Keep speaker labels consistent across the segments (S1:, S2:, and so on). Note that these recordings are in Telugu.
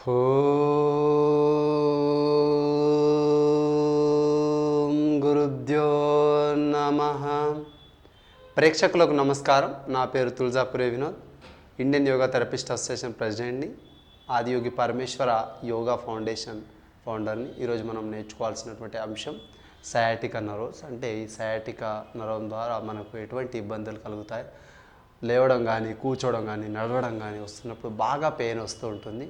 S1: ఓం గురుభ్యో నమః. ప్రేక్షకులకు నమస్కారం. నా పేరు Tulajapuri Vinod, Indian yoga therapist association ప్రెసిడెంట్ని, ఆదియోగి పరమేశ్వర యోగా ఫౌండేషన్ ఫౌండర్ని. ఈరోజు మనం నేర్చుకోవాల్సినటువంటి అంశం సయాటికా నర్వ్స్. అంటే ఈ సయాటికా నర్వ్ ద్వారా మనకు ఎటువంటి ఇబ్బందులు కలుగుతాయి, లేవడం కానీ, కూర్చోవడం కానీ, నడవడం కానీ వస్తున్నప్పుడు బాగా పెయిన్ వస్తూ ఉంటుంది.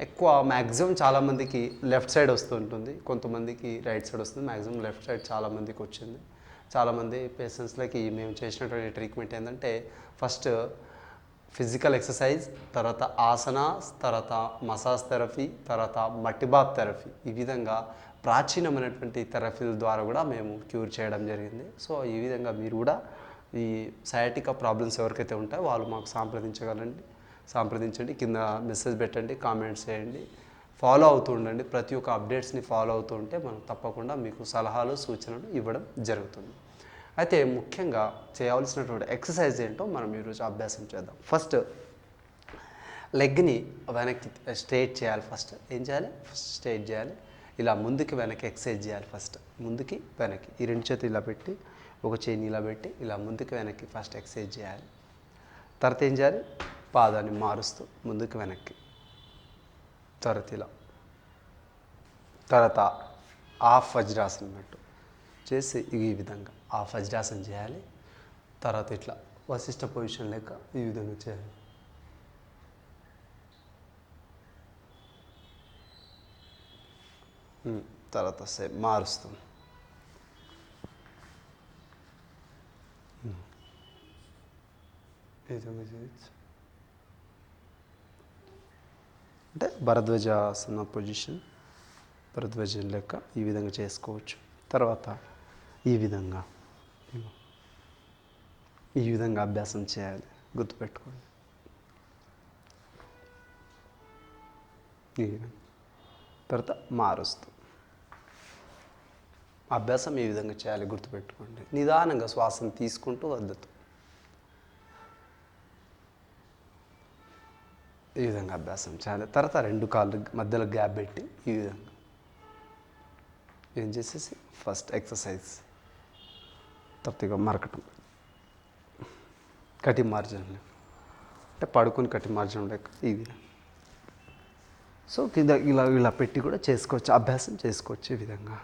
S1: ఎక్కువ మ్యాక్సిమం చాలామందికి లెఫ్ట్ సైడ్ వస్తూ ఉంటుంది, కొంతమందికి రైట్ సైడ్ వస్తుంది. మ్యాక్సిమం లెఫ్ట్ సైడ్ చాలామందికి వచ్చింది. చాలామంది పేషెంట్స్లకి మేము చేసినటువంటి ట్రీట్మెంట్ ఏంటంటే, ఫస్ట్ ఫిజికల్ ఎక్సర్సైజ్, తర్వాత ఆసనాస్, తర్వాత మసాజ్ థెరపీ, తర్వాత మట్టి బాత్ థెరపీ, ఈ విధంగా ప్రాచీనమైనటువంటి థెరపీల ద్వారా కూడా మేము క్యూర్ చేయడం జరిగింది. సో ఈ విధంగా మీరు కూడా ఈ సయాటికా ప్రాబ్లమ్స్ ఎవరికైతే ఉంటాయో వాళ్ళు మాకు సంప్రదించండి. కింద మెసేజ్ పెట్టండి, కామెంట్స్ చేయండి, ఫాలో అవుతూ ఉండండి. ప్రతి ఒక్క అప్డేట్స్ని ఫాలో అవుతూ ఉంటే మనం తప్పకుండా మీకు సలహాలు, సూచనలు ఇవ్వడం జరుగుతుంది. అయితే ముఖ్యంగా చేయవలసినటువంటి ఎక్సర్సైజ్ ఏంటో మనం ఈరోజు అభ్యాసం చేద్దాం. ఫస్ట్ లెగ్ని వెనక్కి స్ట్రైట్ చేయాలి. ఫస్ట్ ఏం చేయాలి? ఫస్ట్ స్ట్రైట్ చేయాలి. ఇలా ముందుకి వెనక్కి ఎక్సర్సైజ్ చేయాలి. ఫస్ట్ ముందుకి వెనక్కి ఈ రెండు చేతులు ఇలా పెట్టి, ఒక చేయిని ఇలా పెట్టి ఇలా ముందుకు వెనక్కి ఫస్ట్ ఎక్సర్సైజ్ చేయాలి. తర్వాత ఏం చేయాలి? పాదాన్ని మారుస్తూ ముందుకు వెనక్కి, తర్వాత ఇలా, తర్వాత హాఫ్ వజ్రాసనం అన్నట్టు చేసి ఈ విధంగా హాఫ్ వజ్రాసనం చేయాలి. తర్వాత ఇట్లా వశిష్ట పొజిషన్ లెక్క ఈ విధంగా చేయాలి. తర్వాత సేమ్ మారుస్తాం. అంటే భరద్వాజాసన పొజిషన్, భరద్వాజం లెక్క ఈ విధంగా చేసుకోవచ్చు. తర్వాత ఈ విధంగా అభ్యాసం చేయాలి, గుర్తుపెట్టుకోండి. ఈ విధంగా తర్వాత మారుస్తూ అభ్యాసం ఈ విధంగా చేయాలి, గుర్తుపెట్టుకోండి. నిదానంగా శ్వాసను తీసుకుంటూ వద్దతు ఈ విధంగా అభ్యాసం చేయాలి. తర్వాత రెండు కాళ్ళు మధ్యలో గ్యాప్ పెట్టి ఈ విధంగా ఏం చేసేసి ఫస్ట్ ఎక్సర్సైజ్, తర్వాత ఇక మరకటం, కటి మార్జనం అంటే పడుకుని కటి మార్జనం లెక్క ఈ విధంగా. సో కింద ఇలా పెట్టి కూడా చేసుకోవచ్చు, అభ్యాసం చేసుకోవచ్చు ఈ విధంగా.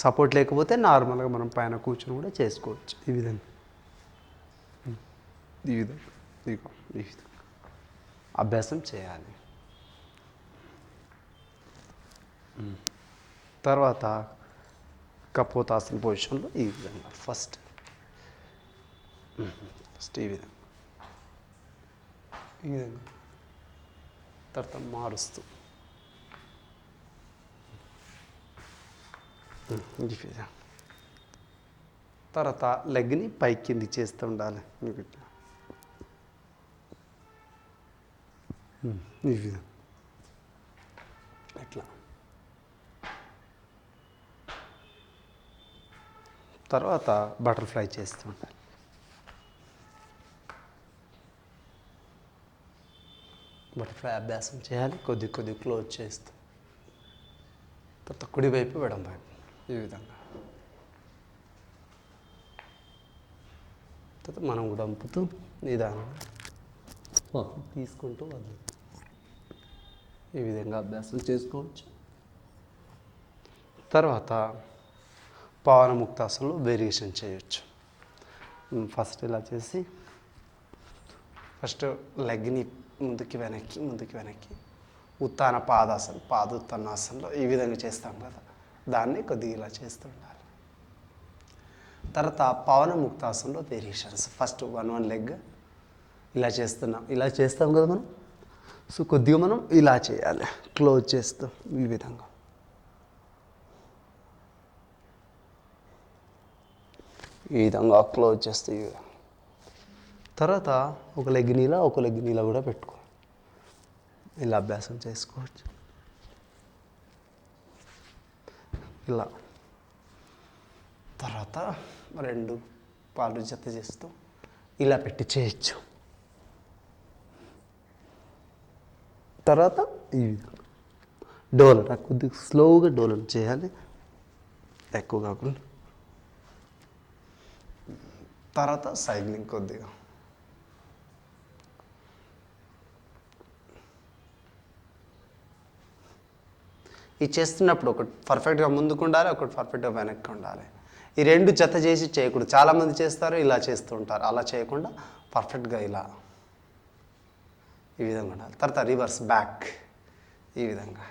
S1: సపోర్ట్ లేకపోతే నార్మల్గా మనం పైన కూర్చొని కూడా చేసుకోవచ్చు ఈ విధంగా. ఈ విధంగా అభ్యాసం చేయాలి. తర్వాత కపోతాసన పొజిషన్లో ఈ విధంగా ఫస్ట్ ఈ విధంగా తర్వాత మారుస్తూ తర్వాత లెగ్ని పైకి కింది చేస్తూ ఉండాలి. ఈ విధంగా ఇట్లా. తర్వాత బటర్ఫ్లై చేస్తూ ఉండాలి. బటర్ఫ్లై అభ్యాసం చేయాలి, కొద్ది క్లోజ్ చేస్తూ. తర్వాత కుడివైపు ఎడమ వైపు ఈ విధంగా. తర్వాత మనం కూడా పంపుతూ నిదానంగా తీసుకుంటూ వద్దు ఈ విధంగా అభ్యాసం చేసుకోవచ్చు. తర్వాత పవనముక్తాసనంలో వేరియేషన్ చేయొచ్చు. ఫస్ట్ ఇలా చేసి ఫస్ట్ లెగ్ని ముందుకి వెనక్కి ఉత్తాన పాదాసనం, పాదోత్తానాసనంలో ఈ విధంగా చేస్తాం కదా, దాన్ని కొద్దిగా ఇలా చేస్తూ ఉండాలి. తర్వాత పవనముక్తాసనంలో వేరియేషన్స్. ఫస్ట్ వన్ లెగ్ ఇలా చేస్తాం కదా మనం. సో కొద్దిగా మనం ఇలా చేయాలి, క్లోజ్ చేస్తూ ఈ విధంగా. ఈ విధంగా క్లోజ్ చేస్తూ ఈ విధంగా. తర్వాత ఒక లెగ్ నీలా కూడా పెట్టుకో, ఇలా అభ్యాసం చేసుకోవచ్చు. ఇలా తర్వాత రెండు పాలు జత చేస్తూ ఇలా పెట్టి చేయొచ్చు. తర్వాత ఈ డోలన కొద్దిగా స్లోగా డోలన చేయాలి, ఎక్కువ కాకుండా. తర్వాత సైక్లింగ్ కొద్దిగా. ఇది చేస్తున్నప్పుడు ఒకటి పర్ఫెక్ట్గా ముందుకు ఉండాలి, ఒకటి పర్ఫెక్ట్గా వెనక్కి ఉండాలి. ఈ రెండు జత చేసి చేయకూడదు. చాలామంది చేస్తారు, ఇలా చేస్తూ ఉంటారు. అలా చేయకుండా పర్ఫెక్ట్గా ఇలా ఈ విధంగా ఉండాలి. తర్వాత రివర్స్ బ్యాక్ ఈ విధంగా.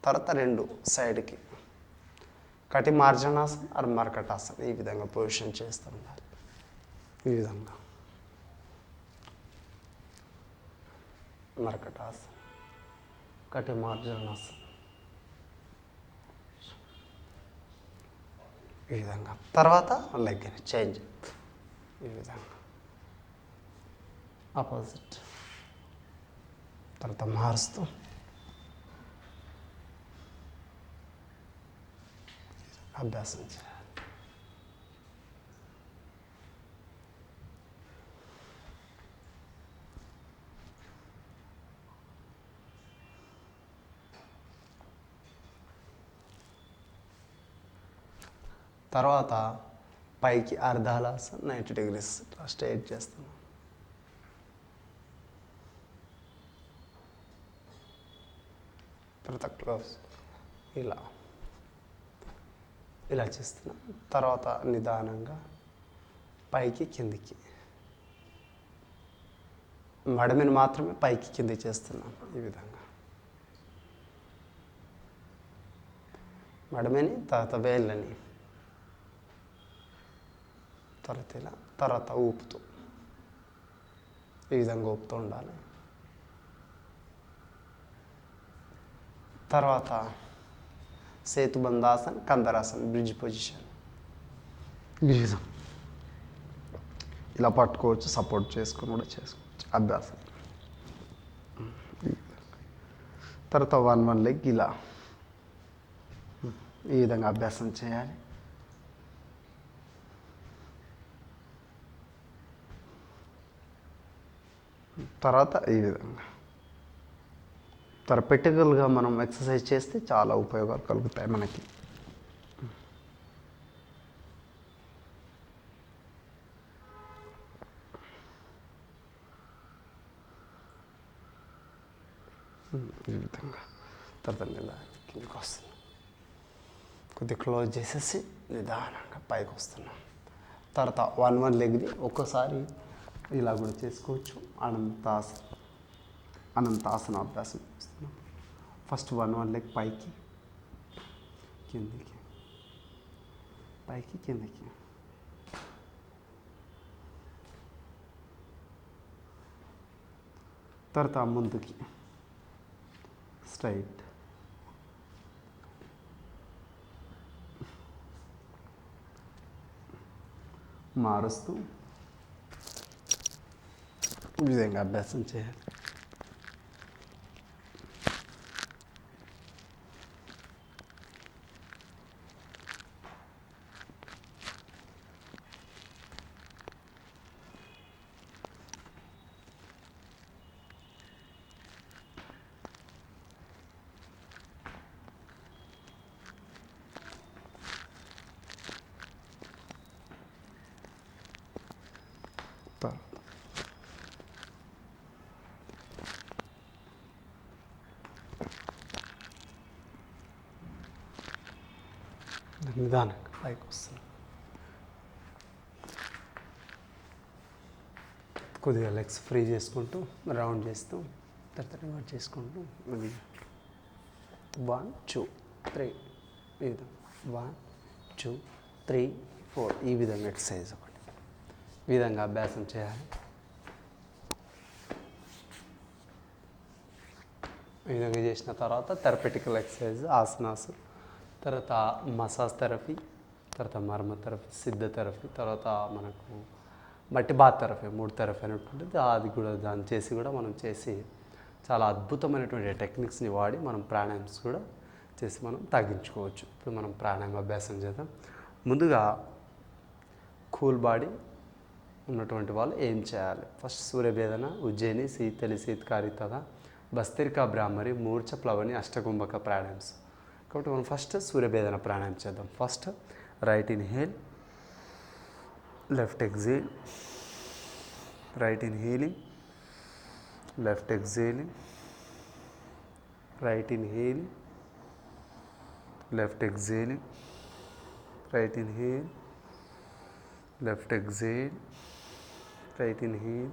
S1: తర్వాత రెండు సైడ్కి కటి మార్జనాసన్ ఆర్ మర్కటాసన్ ఈ విధంగా పొజిషన్ చేస్తూ ఉండాలి. ఈ విధంగా మర్కటాసన్, కటి మార్జనాసన్ ఈ విధంగా. తర్వాత లెగ్ చేంజ్ ఈ విధంగా ఆపోజిట్. తర్వాత మారుస్తూ అభ్యాసం చేయాలి. తర్వాత పైకి అర్ధాలాసన్ 90 degrees స్ట్రైట్ చేస్తున్నాం. తర్వాత క్లోజ్ ఇలా ఇలా చేస్తున్నాం. తర్వాత నిదానంగా పైకి కిందికి, మడమిని మాత్రమే పైకి కింది చేస్తున్నాం. ఈ విధంగా మడమిని, తర్వాత వేళ్ళని, తర్వాత ఇలా, తర్వాత ఊపుతూ ఈ విధంగా ఊపుతూ ఉండాలి. తర్వాత సేతుబంధాసన్, కందరాసన్, బ్రిడ్జ్ పొజిషన్. ఈ విధంగా ఇలా పట్టుకోవచ్చు, సపోర్ట్ చేసుకొని కూడా చేసుకోవచ్చు. అభ్యాసం. తర్వాత వన్ లెగ్ ఇలా ఈ విధంగా అభ్యాసం చేయాలి. తర్వాత ఈ విధంగా పర్ఫెక్ట్గా మనం ఎక్సర్సైజ్ చేస్తే చాలా ఉపయోగాలు కలుగుతాయి మనకి. ఈ విధంగా తర్వాత నిదానంగా కిందకి వస్తున్నాం. కొద్దిగా క్లోజ్ చేసేసి నిదానంగా పైకి వస్తున్నాం. తర్వాత వన్ లెగ్ని ఒక్కసారి ఇలా కూడా చేసుకోవచ్చు. అనంతాసన అభ్యాసం చేస్తున్నాం. ఫస్ట్ వన్ లెగ్ పైకి కిందికి, పైకి కిందికి. తర్వాత ముందుకి స్ట్రైట్, మారుస్తూ ఈ విధంగా అభ్యాసం చేయాలి. నిదానంగా పైకి వస్తున్నాం. కొద్దిగా లెగ్స్ ఫ్రీ చేసుకుంటూ రౌండ్ చేస్తూ తర్వాత రివర్ట్ చేసుకుంటూ 1 2 3 ఈ విధంగా 1 2 3 4 ఈ విధంగా ఎక్సర్సైజ్ ఒకటి ఈ విధంగా అభ్యాసం చేయాలి. ఈ విధంగా చేసిన తర్వాత థెరపెటికల్ ఎక్సర్సైజ్ ఆసనాస్, తర్వాత మసాజ్ థెరపీ, తర్వాత మర్మ థెరపీ, సిద్ధ థెరపీ, తర్వాత మనకు మట్టి బాత్ థెరపీ, 3 థెరపీ అనేటువంటిది అది కూడా దాన్ని చేసి కూడా మనం చేసి చాలా అద్భుతమైనటువంటి టెక్నిక్స్ని వాడి మనం ప్రాణాయామ్స్ కూడా చేసి మనం తగ్గించుకోవచ్చు. ఇప్పుడు మనం ప్రాణాయామ అభ్యాసం చేద్దాం. ముందుగా కూల్ బాడీ ఉన్నటువంటి వాళ్ళు ఏం చేయాలి? ఫస్ట్ సూర్యభేదన, ఉజ్జయిని, శీతలి, శీతకారి తథా భస్త్రికా బ్రాహ్మరి, మూర్ఛ, ప్లవని, అష్టకుంభక ప్రాణాయామ్స్. కాబట్టి మనం ఫస్ట్ సూర్యభేదన ప్రాణాయామం చేద్దాం. First right inhale, left exhale, right inhaling, left exhaling, right inhaling, left exhaling, right inhale, left exhale, right inhale,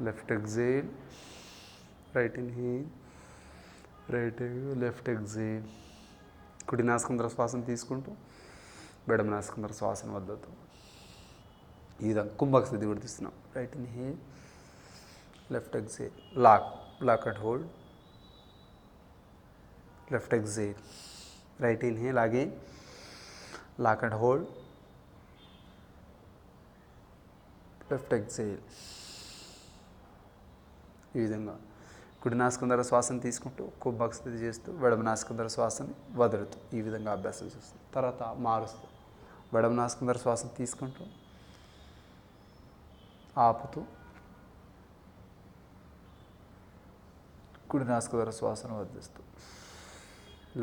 S1: left exhale, right inhale, left exhale. కుడి నాసికంద్ర శ్వాసను తీసుకుంటూ ఎడమ నాసికంద్ర శ్వాసను వద్దతో ఈ విధంగా కుంభక స్థితి కూడా తీస్తున్నాం. Right inhale, left exhale, lock and hold, left exhale, right inhale again, lock and hold, left exhale. ఈ విధంగా కుడి నాసికంద్ర శ్వాసను తీసుకుంటూ కుంభక స్థితి చేస్తూ ఎడమ నాసికంద్ర శ్వాసని వదులుతూ ఈ విధంగా అభ్యాసం చేస్తాం. తర్వాత మారుస్తూ ఎడమ నాసికంద్ర శ్వాసను తీసుకుంటూ ఆపుతూ కుడి నాసికంద్ర శ్వాసను వదిలిస్తూ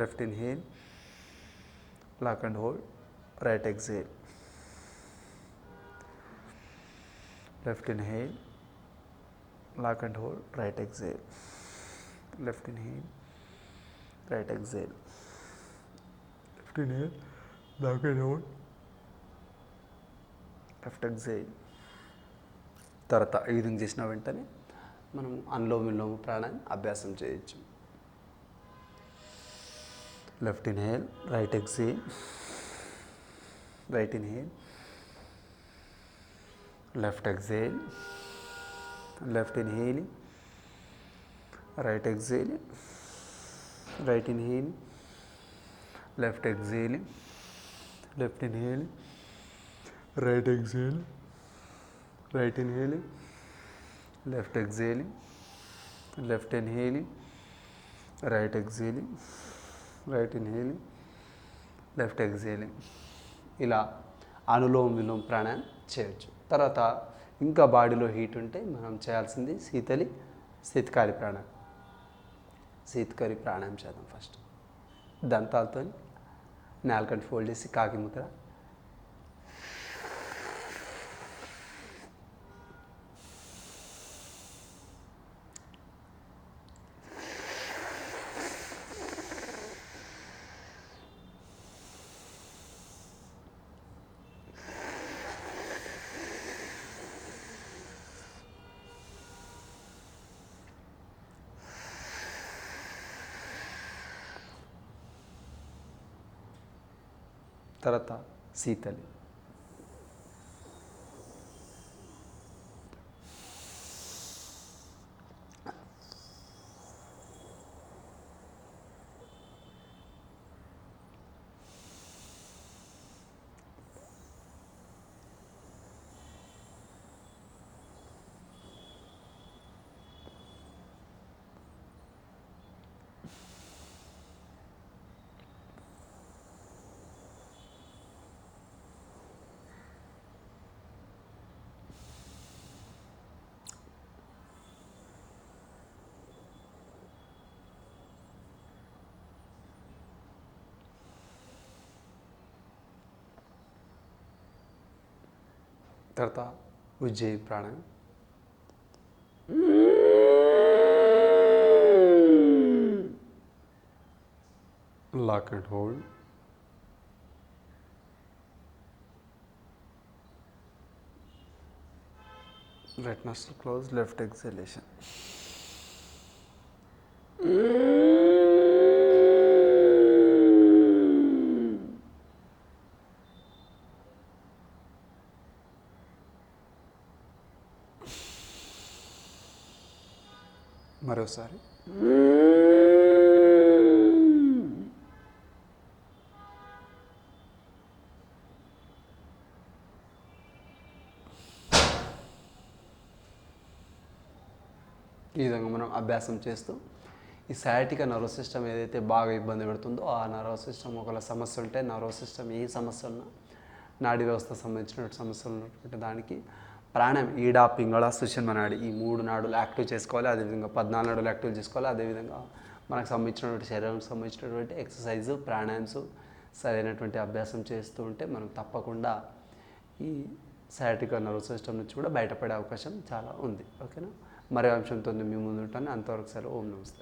S1: left inhale, lock and hold, right exhale, left inhale, lock and hold, right exhale, left inhale, right exhale, left inhale, lock and hold, left exhale. తర్వాత ఈ విధంగా చేసిన వెంటనే మనం అనులోమ విలోమ ప్రాణాయామం అభ్యాసం చేయొచ్చు. Left inhale, right exhale, right inhale, left exhale, left inhaling, right exhaling, right inhaling, left exhaling, left inhaling, right exhaling, right inhaling, left exhaling, left inhaling, right exhaling, right inhaling, left exhaling. ఇలా అనులోమ విలోమ ప్రాణాయామం చేయొచ్చు. తర్వాత ఇంకా బాడీలో హీట్ ఉంటే మనం చేయాల్సింది శీతకారి ప్రాణాయామం. శీతకారి ప్రాణాయామం చేద్దాం. ఫస్ట్ దంతాలతో నాలుకని ఫోల్డ్ చేసి కాకి ముద్ర, తర్వాత శీతలి. తర్వాత ఉజ్జయి ప్రాణాయామం. Lock and hold, right nostril close, left exhalation. మరోసారి ఈ విధంగా మనం అభ్యాసం చేస్తూ ఈ సయాటికా నర్వస్ సిస్టమ్ ఏదైతే బాగా ఇబ్బంది పెడుతుందో ఆ నర్వస్ సిస్టమ్ ఒకవేళ సమస్య ఉంటే నర్వస్ సిస్టమ్ ఏ సమస్య ఉన్నా నాడీ వ్యవస్థ సంబంధించినటువంటి సమస్యలు ఉన్నటువంటి దానికి ప్రాణాయామం ఈడా పింగళ సుషుమ్న నాడి ఈ 3 నాడులు యాక్టివ్ చేసుకోవాలి. అదేవిధంగా 14 నాడులు యాక్టివ్ చేసుకోవాలి. అదేవిధంగా మనకు సంబంధించినటువంటి శరీరానికి సంబంధించినటువంటి ఎక్సర్సైజు ప్రాణాయామ్స్ సరైనటువంటి అభ్యాసం చేస్తూ ఉంటే మనం తప్పకుండా ఈ సయాటికా నర్వస్ సిస్టమ్ నుంచి కూడా బయటపడే అవకాశం చాలా ఉంది. ఓకేనా, మరో అంశంతో మీ ముందు ఉంటాను. అంతవరకు సెలవు. ఓం నమస్తే.